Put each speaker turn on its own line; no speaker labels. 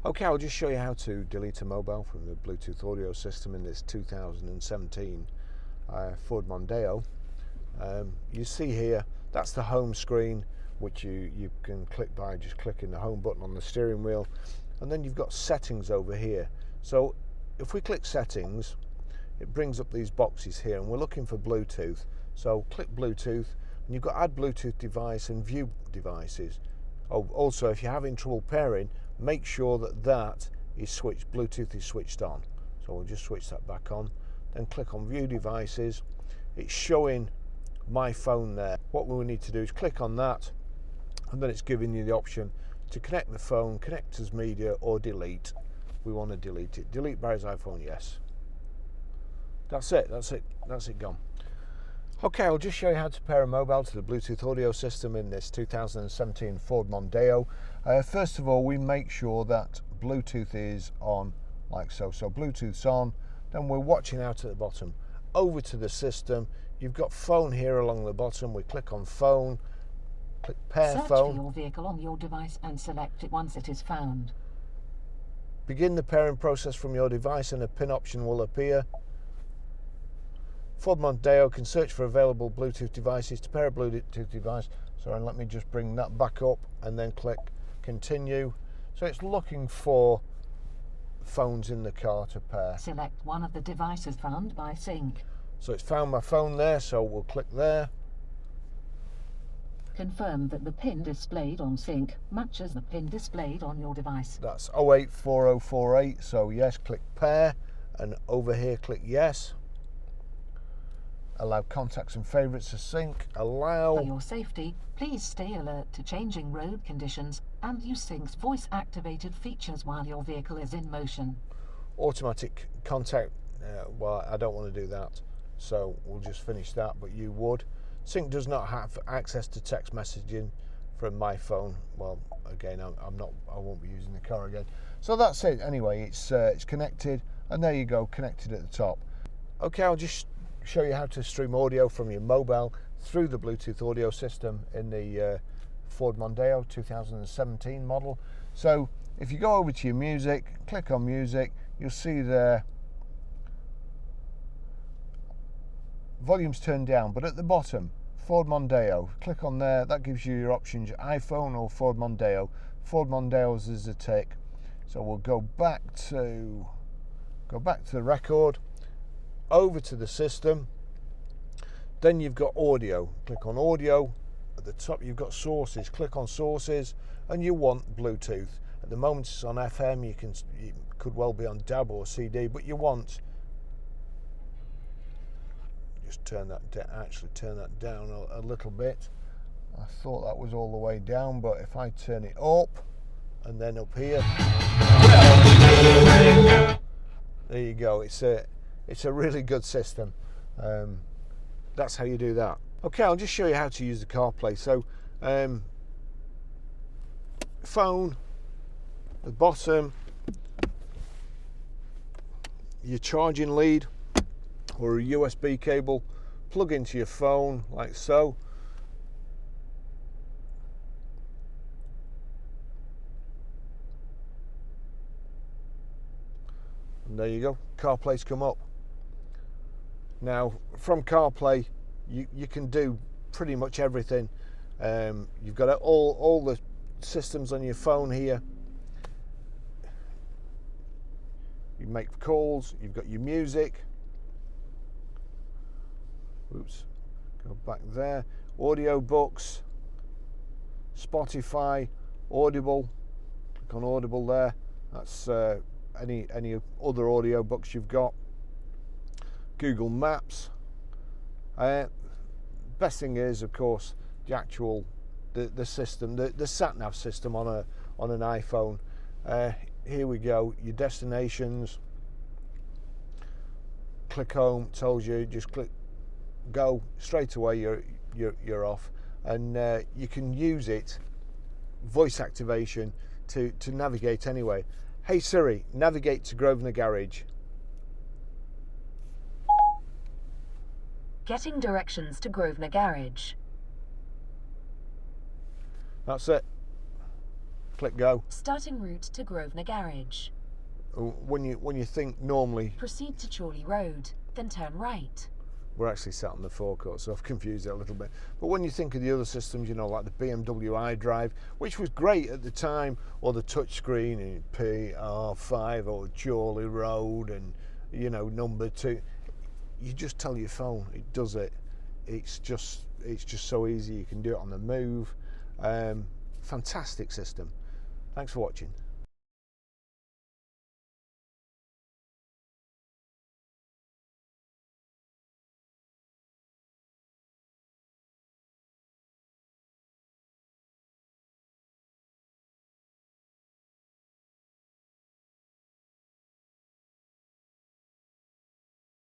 Okay, I'll just show you how to delete a mobile from the Bluetooth audio system in this 2017 Ford Mondeo. You see here, that's the home screen, which you can click by just clicking the home button on the steering wheel. And then you've got settings over here. So if we click settings, it brings up these boxes here, and we're looking for Bluetooth. So click Bluetooth, and you've got add Bluetooth device and view devices. Oh, also, if you're having trouble pairing, make sure that is switched, Bluetooth is switched on. So we'll just switch that back on. Then click on view devices. It's showing my phone there. What we need to do is click on that, and then it's giving you the option to connect the phone, connect as media, or delete. We want to delete it. Delete Barry's iPhone, yes. That's it gone. Okay, I'll just show you how to pair a mobile to the Bluetooth audio system in this 2017 Ford Mondeo. First of all, we make sure that Bluetooth is on, like so. So Bluetooth's on, then we're watching out at the bottom. Over to the system, you've got phone here along the bottom. We click on phone, click pair
Search
phone.
for your vehicle on your device and select it once it is found.
Begin the pairing process from your device and a pin option will appear. Ford Mondeo can search for available Bluetooth devices to pair a Bluetooth device. Sorry, let me just bring that back up and then click continue. So it's looking for phones in the car to pair.
Select one of the devices found by sync.
So it's found my phone there, so we'll click there.
Confirm that the pin displayed on sync matches the pin displayed on your device.
That's 084048, so yes, click pair, and over here click yes. Allow contacts and favourites to sync. Allow.
For your safety, please stay alert to changing road conditions and use Sync's voice-activated features while your vehicle is in motion.
Automatic contact, well, I don't want to do that, so we'll just finish that, but you would. Sync does not have access to text messaging from my phone. Well, again, I won't be using the car again. So that's it. Anyway, it's connected, and there you go, connected at the top. Okay, I'll just show you how to stream audio from your mobile through the Bluetooth audio system in the Ford Mondeo 2017 model. So if you go over to your music, click on music, you'll see there volume's turned down, but at the bottom, Ford Mondeo, click on there. That gives you your options, your iPhone or Ford Mondeo. Ford Mondeo's is a tick. So we'll go back to the record, over to the system. Then you've got audio. Click on audio. At the top you've got sources. Click on sources, and you want Bluetooth. At the moment it's on FM. You could well be on DAB or CD, but you want, just turn that down a little bit. I thought that was all the way down, but if I turn it up and then up here, there you go. It's a really good system. That's how you do that. Okay, I'll just show you how to use the CarPlay. So phone, the bottom, your charging lead or a USB cable, plug into your phone like so. And there you go, CarPlay's come up. Now from CarPlay you can do pretty much everything. You've got all the systems on your phone here. You make calls, you've got your music. Oops, go back there. Audio books, Spotify, Audible. Click on Audible there. That's any other audio books you've got. Google Maps. Best thing is, of course, the actual the system, the sat-nav system on an iPhone. Here we go. Your destinations. Click home. Tells you, just click go straight away. You're off, and you can use it, voice activation, to navigate anyway. Hey Siri, navigate to Grosvenor Garage.
Getting directions to Grosvenor Garage.
That's it. click go.
Starting route to Grosvenor Garage.
When you think normally,
Proceed to Chorley Road, then turn right.
we're actually sat on the forecourt, so I've confused it a little bit. But when you think of the other systems, you know, like the BMW iDrive, which was great at the time, or the touchscreen in PR5 or Chorley Road, and you know, number 2, you just tell your phone, it does it. It's just so easy. You can do it on the move. Fantastic system. Thanks for watching.